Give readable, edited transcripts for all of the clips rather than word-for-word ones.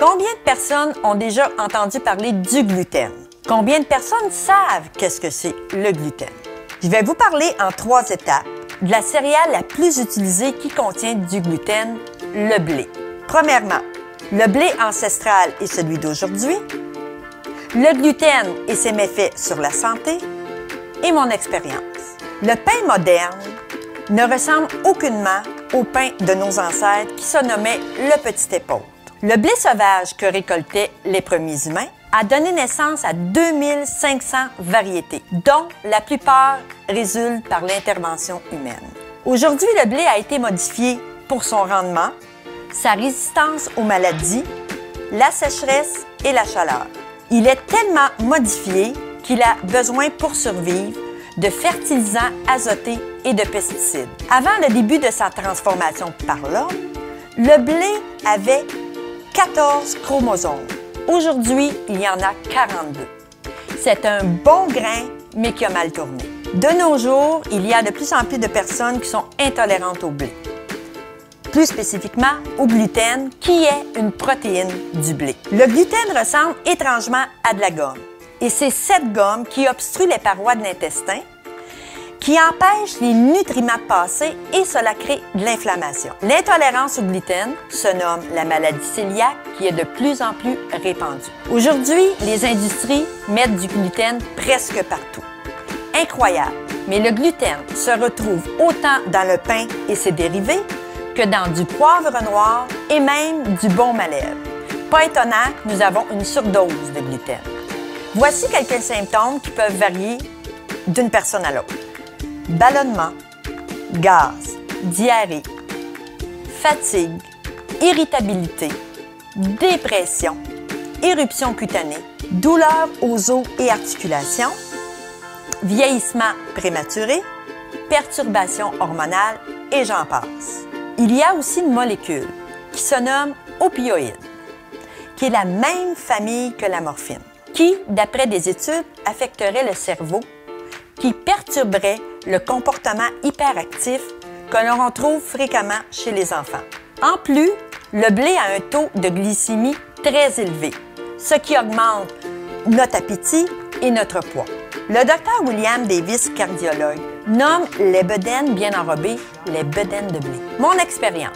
Combien de personnes ont déjà entendu parler du gluten? Combien de personnes savent qu'est-ce que c'est le gluten? Je vais vous parler en 3 étapes de la céréale la plus utilisée qui contient du gluten, le blé. Premièrement, le blé ancestral et celui d'aujourd'hui, le gluten et ses méfaits sur la santé et mon expérience. Le pain moderne ne ressemble aucunement au pain de nos ancêtres qui se nommait le petit épeautre. Le blé sauvage que récoltaient les premiers humains a donné naissance à 2500 variétés, dont la plupart résultent par l'intervention humaine. Aujourd'hui, le blé a été modifié pour son rendement, sa résistance aux maladies, la sécheresse et la chaleur. Il est tellement modifié qu'il a besoin pour survivre de fertilisants azotés et de pesticides. Avant le début de sa transformation par l'homme, le blé avait 14 chromosomes. Aujourd'hui, il y en a 42. C'est un bon grain, mais qui a mal tourné. De nos jours, il y a de plus en plus de personnes qui sont intolérantes au blé. Plus spécifiquement au gluten, qui est une protéine du blé. Le gluten ressemble étrangement à de la gomme. Et c'est cette gomme qui obstrue les parois de l'intestin, qui empêche les nutriments de passer et cela crée de l'inflammation. L'intolérance au gluten se nomme la maladie cœliaque qui est de plus en plus répandue. Aujourd'hui, les industries mettent du gluten presque partout. Incroyable, mais le gluten se retrouve autant dans le pain et ses dérivés que dans du poivre noir et même du baume à lèvres. Pas étonnant que nous avons une surdose de gluten. Voici quelques symptômes qui peuvent varier d'une personne à l'autre. Ballonnement, gaz, diarrhée, fatigue, irritabilité, dépression, éruption cutanée, douleur aux os et articulations, vieillissement prématuré, perturbations hormonales et j'en passe. Il y a aussi une molécule qui se nomme opioïde, qui est la même famille que la morphine, qui, d'après des études, affecterait le cerveau, qui perturberait le comportement hyperactif que l'on retrouve fréquemment chez les enfants. En plus, le blé a un taux de glycémie très élevé, ce qui augmente notre appétit et notre poids. Le docteur William Davis, cardiologue, nomme les bedaines bien enrobées les bedaines de blé. Mon expérience.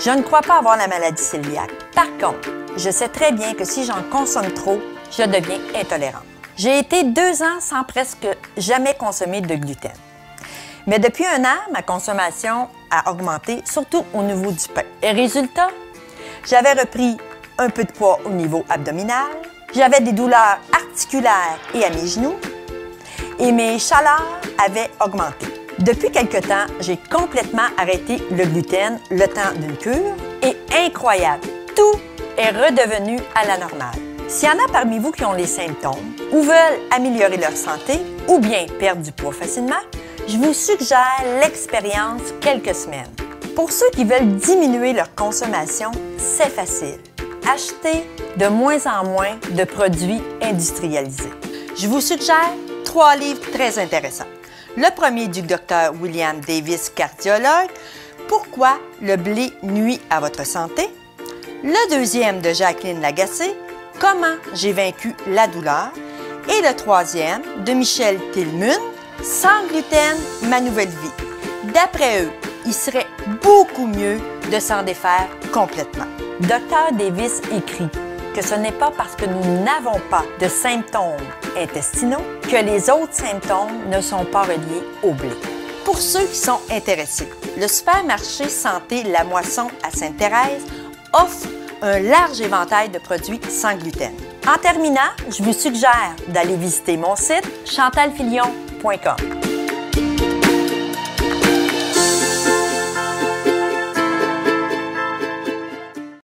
Je ne crois pas avoir la maladie cœliaque. Par contre, je sais très bien que si j'en consomme trop, je deviens intolérante. J'ai été 2 ans sans presque jamais consommer de gluten. Mais depuis 1 an, ma consommation a augmenté, surtout au niveau du pain. Et résultat, j'avais repris un peu de poids au niveau abdominal, j'avais des douleurs articulaires et à mes genoux, et mes chaleurs avaient augmenté. Depuis quelque temps, j'ai complètement arrêté le gluten le temps d'une cure, et incroyable, tout est redevenu à la normale. S'il y en a parmi vous qui ont les symptômes ou veulent améliorer leur santé ou bien perdre du poids facilement, je vous suggère l'expérience quelques semaines. Pour ceux qui veulent diminuer leur consommation, c'est facile. Achetez de moins en moins de produits industrialisés. Je vous suggère 3 livres très intéressants. Le premier du Dr William Davis, cardiologue, « Pourquoi le blé nuit à votre santé ». Le deuxième de Jacqueline Lagacé, « Comment j'ai vaincu la douleur ». Et le troisième de Michel Tilmun, « Sans gluten, ma nouvelle vie ». D'après eux, il serait beaucoup mieux de s'en défaire complètement. Dr Davis écrit que ce n'est pas parce que nous n'avons pas de symptômes intestinaux que les autres symptômes ne sont pas reliés au blé. Pour ceux qui sont intéressés, le supermarché Santé La Moisson à Sainte-Thérèse offre un large éventail de produits sans gluten. En terminant, je vous suggère d'aller visiter mon site chantalfilion.com.